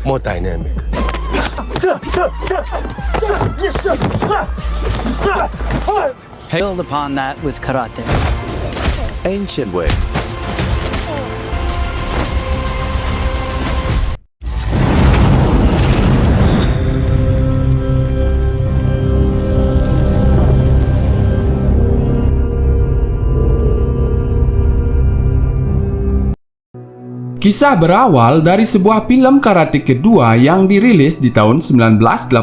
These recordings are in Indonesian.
more dynamic. Build upon that with karate. Ancient way. Kisah berawal dari sebuah film karate kedua yang dirilis di tahun 1986.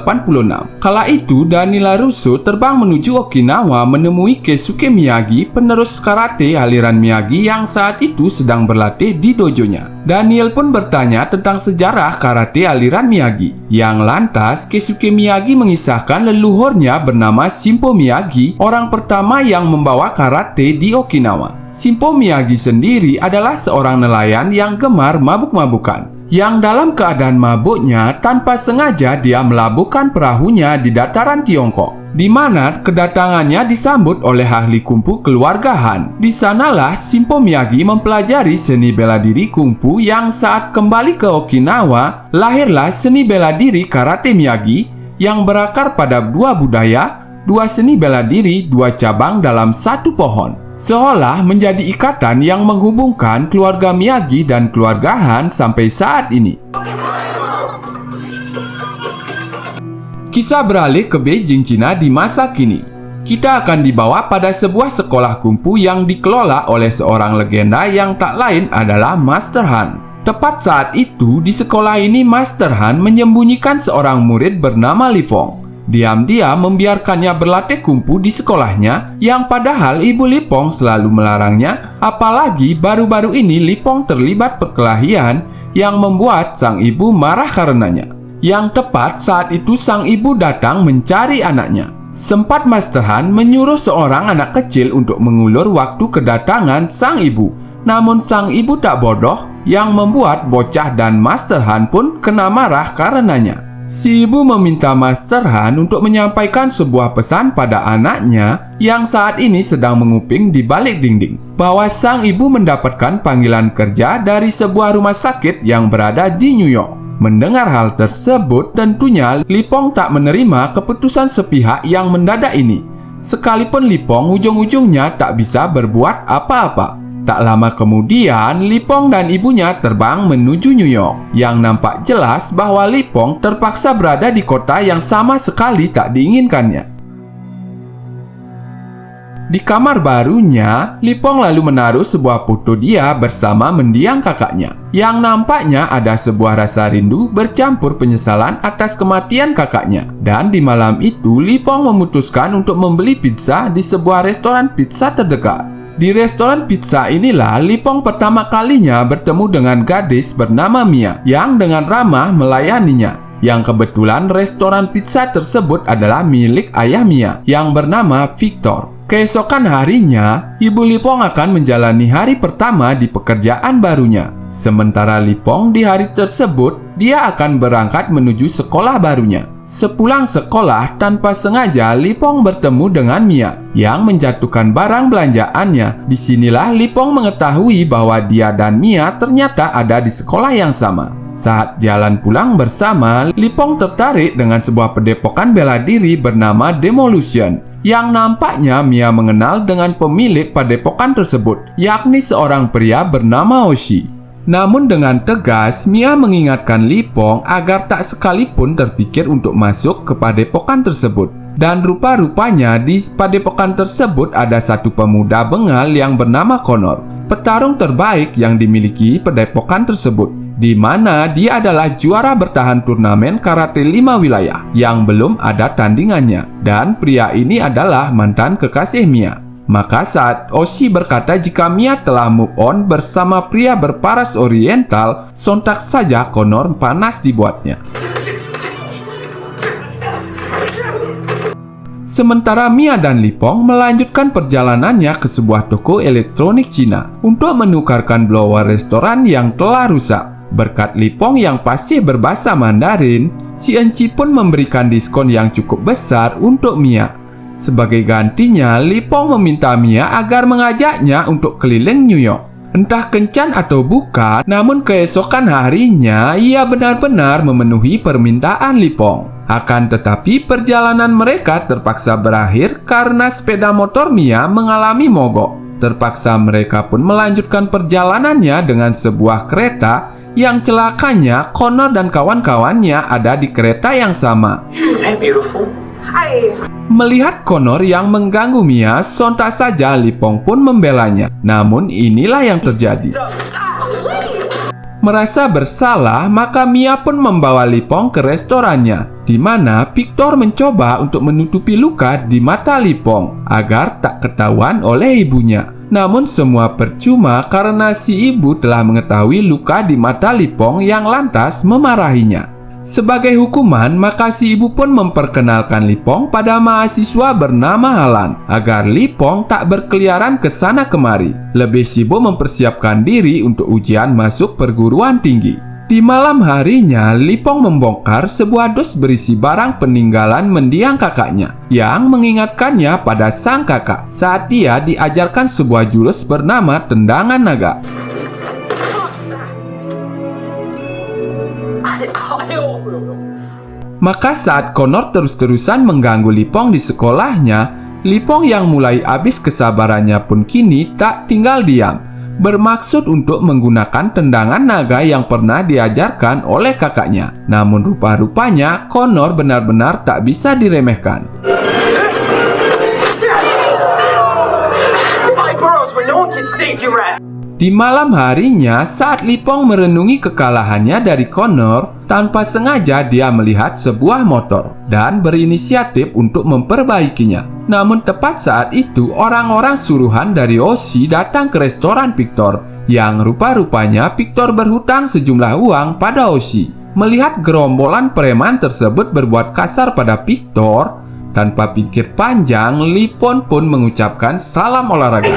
Kala itu, Daniel LaRusso terbang menuju Okinawa menemui Keisuke Miyagi, penerus karate aliran Miyagi yang saat itu sedang berlatih di dojonya. Daniel pun bertanya tentang sejarah karate aliran Miyagi. Yang lantas, Keisuke Miyagi mengisahkan leluhurnya bernama Shimpo Miyagi, orang pertama yang membawa karate di Okinawa. Shimpo Miyagi sendiri adalah seorang nelayan yang gemar mabuk-mabukan, yang dalam keadaan mabuknya tanpa sengaja dia melabuhkan perahunya di dataran Tiongkok, di mana kedatangannya disambut oleh ahli kungfu keluarga Han. Di sanalah Shimpo Miyagi mempelajari seni bela diri kungfu yang saat kembali ke Okinawa, lahirlah seni bela diri karate Miyagi yang berakar pada dua budaya, dua seni bela diri, dua cabang dalam satu pohon. Seolah menjadi ikatan yang menghubungkan keluarga Miyagi dan keluarga Han sampai saat ini. Kisah beralih ke Beijing, Cina di masa kini. Kita akan dibawa pada sebuah sekolah kungfu yang dikelola oleh seorang legenda yang tak lain adalah Master Han. Tepat saat itu, di sekolah ini Master Han menyembunyikan seorang murid bernama Li Fong. Diam-diam membiarkannya berlatih kungfu di sekolahnya, yang padahal ibu Li Fong selalu melarangnya. Apalagi baru-baru ini Li Fong terlibat perkelahian yang membuat sang ibu marah karenanya. Yang tepat saat itu sang ibu datang mencari anaknya. Sempat Master Han menyuruh seorang anak kecil untuk mengulur waktu kedatangan sang ibu. Namun sang ibu tak bodoh, yang membuat bocah dan Master Han pun kena marah karenanya. Si ibu meminta Master Han untuk menyampaikan sebuah pesan pada anaknya yang saat ini sedang menguping di balik dinding, bahwa sang ibu mendapatkan panggilan kerja dari sebuah rumah sakit yang berada di New York. Mendengar hal tersebut, tentunya Li Fong tak menerima keputusan sepihak yang mendadak ini. Sekalipun Li Fong ujung-ujungnya tak bisa berbuat apa-apa. Tak lama kemudian, Li Fong dan ibunya terbang menuju New York, yang nampak jelas bahwa Li Fong terpaksa berada di kota yang sama sekali tak diinginkannya. Di kamar barunya, Li Fong lalu menaruh sebuah foto dia bersama mendiang kakaknya, yang nampaknya ada sebuah rasa rindu bercampur penyesalan atas kematian kakaknya. Dan di malam itu, Li Fong memutuskan untuk membeli pizza di sebuah restoran pizza terdekat. Di restoran pizza inilah Li Fong pertama kalinya bertemu dengan gadis bernama Mia yang dengan ramah melayaninya. Yang kebetulan restoran pizza tersebut adalah milik ayah Mia yang bernama Victor. Keesokan harinya, ibu Li Fong akan menjalani hari pertama di pekerjaan barunya. Sementara Li Fong di hari tersebut, dia akan berangkat menuju sekolah barunya. Sepulang sekolah, tanpa sengaja Li Fong bertemu dengan Mia yang menjatuhkan barang belanjaannya. Disinilah Li Fong mengetahui bahwa dia dan Mia ternyata ada di sekolah yang sama. Saat jalan pulang bersama, Li Fong tertarik dengan sebuah padepokan bela diri bernama Demolition, yang nampaknya Mia mengenal dengan pemilik padepokan tersebut, yakni seorang pria bernama Oshi. Namun dengan tegas, Mia mengingatkan Li Fong agar tak sekalipun terpikir untuk masuk ke padepokan tersebut. Dan rupa-rupanya di padepokan tersebut ada satu pemuda bengal yang bernama Connor, petarung terbaik yang dimiliki padepokan tersebut, di mana dia adalah juara bertahan turnamen karate 5 wilayah yang belum ada tandingannya. Dan pria ini adalah mantan kekasih Mia. Maka saat Oshi berkata jika Mia telah move on bersama pria berparas oriental, sontak saja Connor panas dibuatnya. Sementara Mia dan Li Fong melanjutkan perjalanannya ke sebuah toko elektronik Cina untuk menukarkan blower restoran yang telah rusak. Berkat Li Fong yang fasih berbahasa Mandarin, si Enci pun memberikan diskon yang cukup besar untuk Mia. Sebagai gantinya, Li Fong meminta Mia agar mengajaknya untuk keliling New York. Entah kencan atau bukan, namun keesokan harinya ia benar-benar memenuhi permintaan Lipong. Akan tetapi perjalanan mereka terpaksa berakhir karena sepeda motor Mia mengalami mogok. Terpaksa mereka pun melanjutkan perjalanannya dengan sebuah kereta yang celakanya Connor dan kawan-kawannya ada di kereta yang sama. Hey, beautiful. Hi. Melihat Connor yang mengganggu Mia, sontak saja Lipong pun membelanya. Namun inilah yang terjadi. Merasa bersalah, maka Mia pun membawa Lipong ke restorannya, di mana Victor mencoba untuk menutupi luka di mata Lipong agar tak ketahuan oleh ibunya. Namun semua percuma karena si ibu telah mengetahui luka di mata Lipong yang lantas memarahinya. Sebagai hukuman, maka si ibu pun memperkenalkan Lipong pada mahasiswa bernama Alan agar Lipong tak berkeliaran ke sana kemari. Lebih sibuk mempersiapkan diri untuk ujian masuk perguruan tinggi. Di malam harinya, Lipong membongkar sebuah dus berisi barang peninggalan mendiang kakaknya yang mengingatkannya pada sang kakak saat dia diajarkan sebuah jurus bernama tendangan naga. Maka saat Connor terus-terusan mengganggu Lipong di sekolahnya, Lipong yang mulai habis kesabarannya pun kini tak tinggal diam, bermaksud untuk menggunakan tendangan naga yang pernah diajarkan oleh kakaknya. Namun rupa-rupanya Connor benar-benar tak bisa diremehkan. Di malam harinya, saat Lipong merenungi kekalahannya dari Connor, tanpa sengaja dia melihat sebuah motor dan berinisiatif untuk memperbaikinya. Namun tepat saat itu, orang-orang suruhan dari Oshi datang ke restoran Victor, yang rupa-rupanya Victor berhutang sejumlah uang pada Oshi. Melihat gerombolan preman tersebut berbuat kasar pada Victor, tanpa pikir panjang, Lipong pun mengucapkan salam olahraga.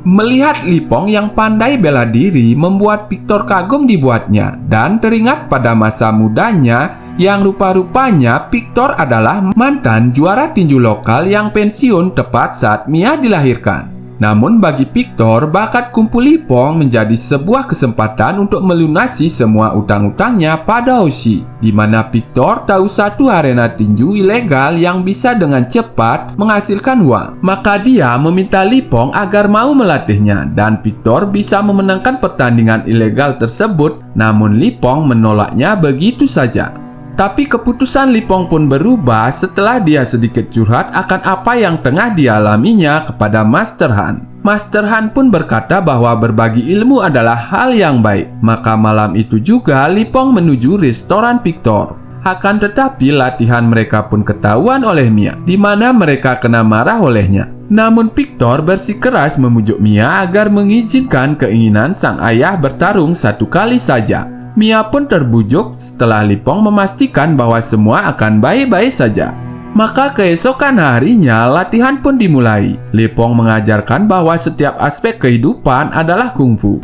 Melihat Lipong yang pandai bela diri membuat Victor kagum dibuatnya dan teringat pada masa mudanya yang rupa-rupanya Victor adalah mantan juara tinju lokal yang pensiun tepat saat Mia dilahirkan. Namun bagi Victor, bakat kumpul Lipong menjadi sebuah kesempatan untuk melunasi semua utang-utangnya pada Oshi, di mana Victor tahu satu arena tinju ilegal yang bisa dengan cepat menghasilkan uang. Maka dia meminta Lipong agar mau melatihnya dan Victor bisa memenangkan pertandingan ilegal tersebut. Namun Lipong menolaknya begitu saja. Tapi keputusan Lipong pun berubah setelah dia sedikit curhat akan apa yang tengah dialaminya kepada Master Han. Master Han pun berkata bahwa berbagi ilmu adalah hal yang baik. Maka malam itu juga Lipong menuju restoran Victor. Akan tetapi latihan mereka pun ketahuan oleh Mia, di mana mereka kena marah olehnya. Namun Victor bersikeras memujuk Mia agar mengizinkan keinginan sang ayah bertarung satu kali saja. Mia pun terbujuk setelah Lipong memastikan bahwa semua akan baik-baik saja. Maka keesokan harinya latihan pun dimulai. Lipong mengajarkan bahwa setiap aspek kehidupan adalah kungfu.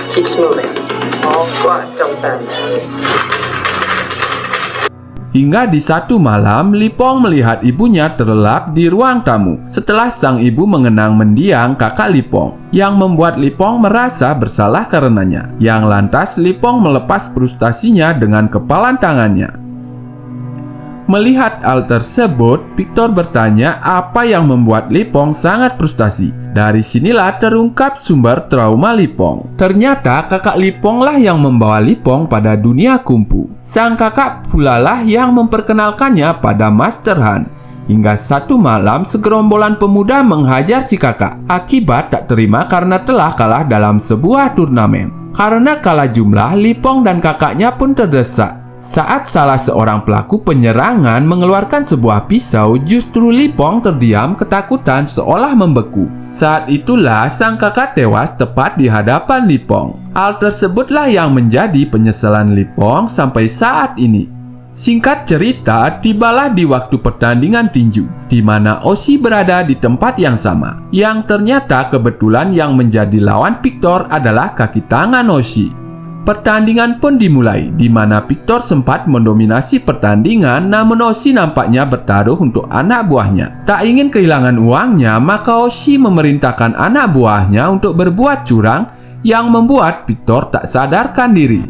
Keep moving. All squat, don't bend. Hingga di satu malam, Lipong melihat ibunya terlelap di ruang tamu setelah sang ibu mengenang mendiang kakak Lipong, yang membuat Lipong merasa bersalah karenanya. Yang lantas Lipong melepas frustasinya dengan kepalan tangannya. Melihat hal tersebut, Victor bertanya apa yang membuat Lipong sangat frustasi. Dari sinilah terungkap sumber trauma Lipong. Ternyata kakak Lipong lah yang membawa Lipong pada dunia kungfu. Sang kakak pula lah yang memperkenalkannya pada Master Han. Hingga satu malam segerombolan pemuda menghajar si kakak. Akibat tak terima karena telah kalah dalam sebuah turnamen. Karena kalah jumlah, Lipong dan kakaknya pun terdesak. Saat salah seorang pelaku penyerangan mengeluarkan sebuah pisau, justru Lipong terdiam ketakutan seolah membeku. Saat itulah sang kakak tewas tepat di hadapan Lipong. Hal tersebutlah yang menjadi penyesalan Lipong sampai saat ini. Singkat cerita, tibalah di waktu pertandingan tinju, di mana Oshi berada di tempat yang sama. Yang ternyata kebetulan yang menjadi lawan Victor adalah kaki tangan Oshi. Pertandingan pun dimulai, di mana Victor sempat mendominasi pertandingan, namun Oshi nampaknya bertaruh untuk anak buahnya. Tak ingin kehilangan uangnya, maka Oshi memerintahkan anak buahnya untuk berbuat curang yang membuat Victor tak sadarkan diri.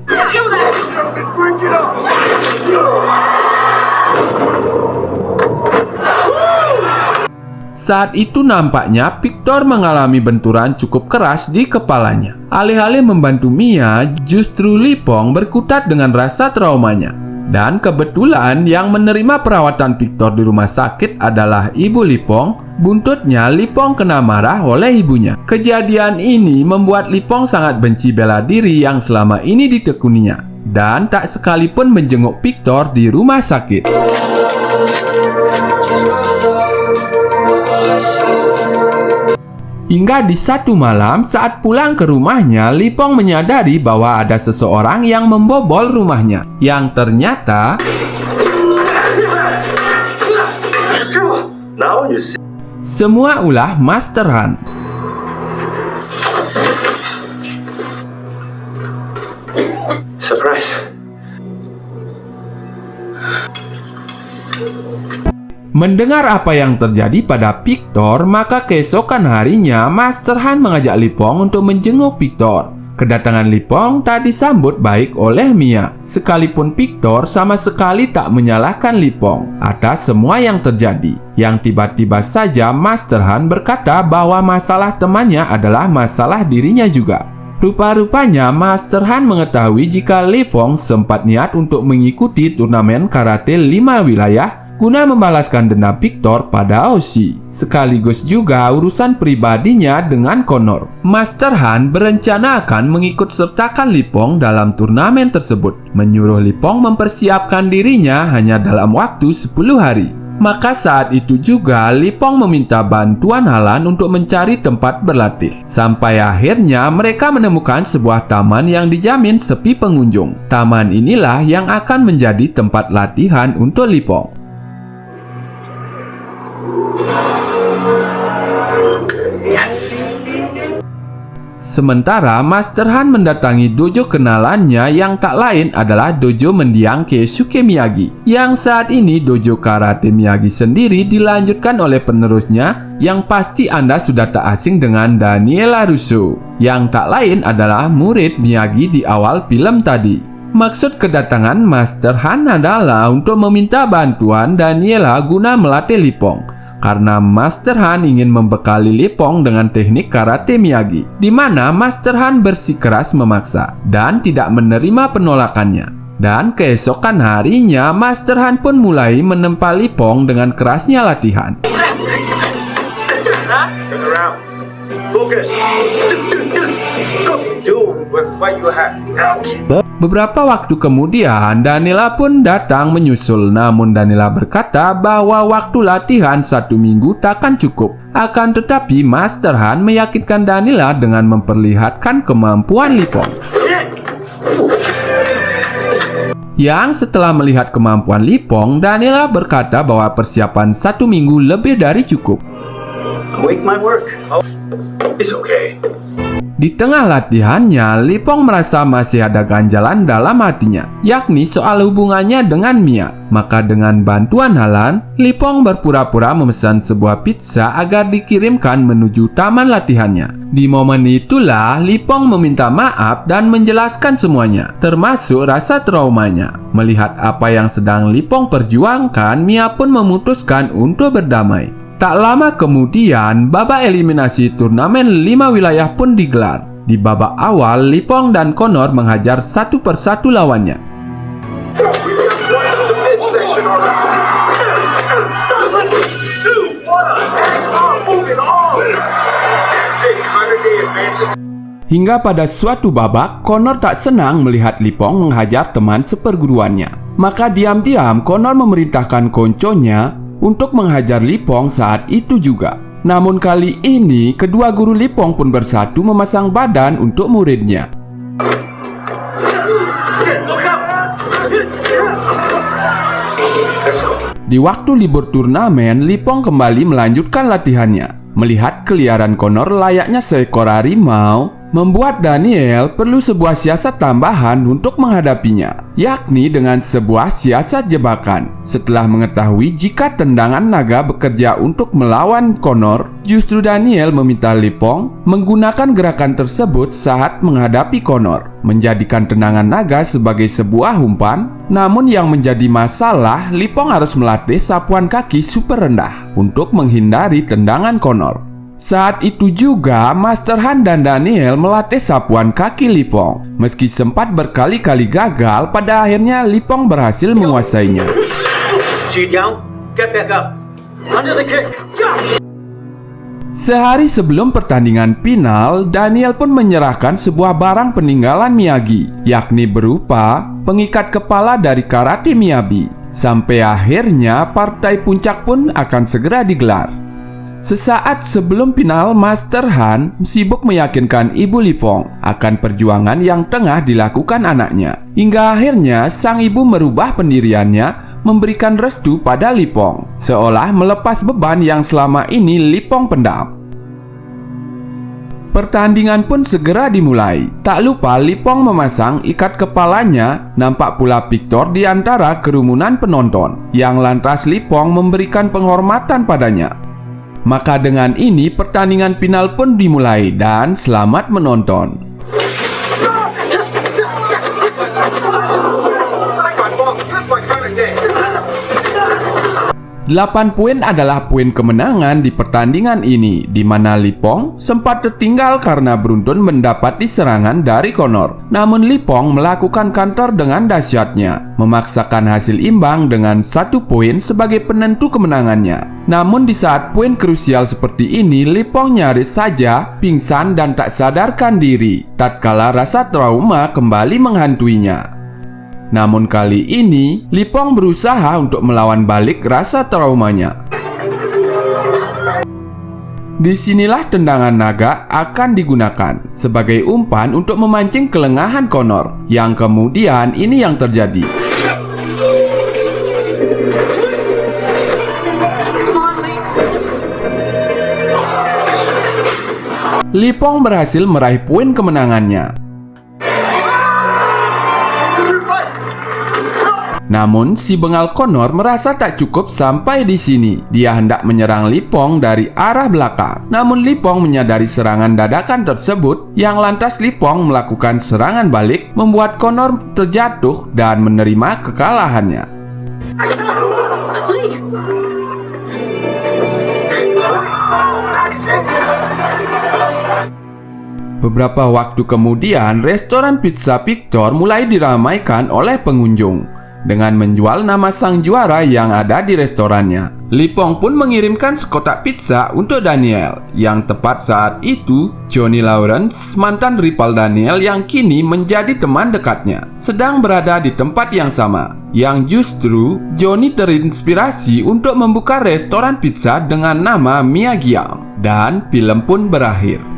Saat itu nampaknya Victor mengalami benturan cukup keras di kepalanya. Alih-alih membantu Mia, justru Lipong berkutat dengan rasa traumanya. Dan kebetulan yang menerima perawatan Victor di rumah sakit adalah ibu Lipong. Buntutnya Lipong kena marah oleh ibunya. Kejadian ini membuat Lipong sangat benci bela diri yang selama ini ditekuninya, dan tak sekalipun menjenguk Victor di rumah sakit. Hingga di satu malam saat pulang ke rumahnya, Lipong menyadari bahwa ada seseorang yang membobol rumahnya, yang ternyata semua ulah Master Han. Surprise. Mendengar apa yang terjadi pada Victor, maka keesokan harinya Master Han mengajak Lipong untuk menjenguk Victor. Kedatangan Lipong tak disambut baik oleh Mia, sekalipun Victor sama sekali tak menyalahkan Lipong atas semua yang terjadi. Yang tiba-tiba saja Master Han berkata bahwa masalah temannya adalah masalah dirinya juga. Rupa-rupanya Master Han mengetahui jika Lipong sempat niat untuk mengikuti turnamen karate 5 wilayah guna membalaskan dendam Victor pada Oshi, sekaligus juga urusan pribadinya dengan Connor. Master Han berencana akan mengikut sertakan Lipong dalam turnamen tersebut, menyuruh Lipong mempersiapkan dirinya hanya dalam waktu 10 hari. Maka saat itu juga Lipong meminta bantuan Halan untuk mencari tempat berlatih. Sampai akhirnya mereka menemukan sebuah taman yang dijamin sepi pengunjung. Taman inilah yang akan menjadi tempat latihan untuk Lipong. Sementara Master Han mendatangi dojo kenalannya yang tak lain adalah dojo mendiang Keisuke Miyagi, yang saat ini dojo karate Miyagi sendiri dilanjutkan oleh penerusnya yang pasti Anda sudah tak asing dengan Daniela Russo, yang tak lain adalah murid Miyagi di awal film tadi. Maksud kedatangan Master Han adalah untuk meminta bantuan Daniela guna melatih Lipong, karena Master Han ingin membekali Lipong dengan teknik karate Miyagi, di mana Master Han bersikeras memaksa dan tidak menerima penolakannya. Dan keesokan harinya Master Han pun mulai menempa Lipong dengan kerasnya latihan. Beberapa waktu kemudian Daniela pun datang menyusul, namun Daniela berkata bahwa waktu latihan 1 minggu takkan cukup. Akan tetapi Master Han meyakinkan Daniela dengan memperlihatkan kemampuan Lipong. Yang setelah melihat kemampuan Lipong, Daniela berkata bahwa persiapan 1 minggu lebih dari cukup. Make my work. It's okay. Di tengah latihannya, Lipong merasa masih ada ganjalan dalam hatinya, yakni soal hubungannya dengan Mia. Maka dengan bantuan Halan, Lipong berpura-pura memesan sebuah pizza agar dikirimkan menuju taman latihannya. Di momen itulah Lipong meminta maaf dan menjelaskan semuanya, termasuk rasa traumanya. Melihat apa yang sedang Lipong perjuangkan, Mia pun memutuskan untuk berdamai. Tak lama kemudian, babak eliminasi turnamen 5 wilayah pun digelar. Di babak awal, Lipong dan Connor menghajar satu persatu lawannya. Hingga pada suatu babak, Connor tak senang melihat Lipong menghajar teman seperguruannya. Maka diam-diam Connor memerintahkan konconya untuk menghajar Lipong saat itu juga. Namun kali ini kedua guru Lipong pun bersatu memasang badan untuk muridnya. Di waktu libur turnamen, Lipong kembali melanjutkan latihannya. Melihat keliaran Connor layaknya seekor harimau, membuat Daniel perlu sebuah siasat tambahan untuk menghadapinya, yakni dengan sebuah siasat jebakan. Setelah mengetahui jika tendangan naga bekerja untuk melawan Connor, justru Daniel meminta Lipong menggunakan gerakan tersebut saat menghadapi Connor, menjadikan tendangan naga sebagai sebuah umpan. Namun yang menjadi masalah, Lipong harus melatih sapuan kaki super rendah untuk menghindari tendangan Connor. Saat itu juga, Master Han dan Daniel melatih sapuan kaki Lipong. Meski sempat berkali-kali gagal, pada akhirnya Lipong berhasil menguasainya. Jiang, get back up. Under the kick. Sehari sebelum pertandingan final, Daniel pun menyerahkan sebuah barang peninggalan Miyagi, yakni berupa pengikat kepala dari karate Miyabi. Sampai akhirnya, partai puncak pun akan segera digelar. Sesaat sebelum final, Master Han sibuk meyakinkan Ibu Lipong akan perjuangan yang tengah dilakukan anaknya. Hingga akhirnya sang ibu merubah pendiriannya, memberikan restu pada Lipong, seolah melepas beban yang selama ini Lipong pendam. Pertandingan pun segera dimulai. Tak lupa Lipong memasang ikat kepalanya. Nampak pula Victor di antara kerumunan penonton, yang lantas Lipong memberikan penghormatan padanya. Maka dengan ini pertandingan final pun dimulai dan selamat menonton. 8 poin adalah poin kemenangan di pertandingan ini, di mana Lipong sempat tertinggal karena beruntun mendapat serangan dari Connor. Namun Lipong melakukan counter dengan dahsyatnya, memaksakan hasil imbang dengan 1 poin sebagai penentu kemenangannya. Namun di saat poin krusial seperti ini, Lipong nyaris saja pingsan dan tak sadarkan diri tatkala rasa trauma kembali menghantuinya. Namun kali ini, Lipong berusaha untuk melawan balik rasa traumanya. Disinilah tendangan naga akan digunakan sebagai umpan untuk memancing kelengahan Connor, yang kemudian ini yang terjadi. Lipong berhasil meraih poin kemenangannya. Namun, si bengal Connor merasa tak cukup sampai di sini. Dia hendak menyerang Lipong dari arah belakang. Namun Lipong menyadari serangan dadakan tersebut, yang lantas Lipong melakukan serangan balik, membuat Connor terjatuh dan menerima kekalahannya. Beberapa waktu kemudian, restoran pizza Victor mulai diramaikan oleh pengunjung dengan menjual nama sang juara yang ada di restorannya. Lipong pun mengirimkan sekotak pizza untuk Daniel, yang tepat saat itu Johnny Lawrence, mantan rival Daniel yang kini menjadi teman dekatnya, sedang berada di tempat yang sama. Yang justru Johnny terinspirasi untuk membuka restoran pizza dengan nama Miyagi-am, dan film pun berakhir.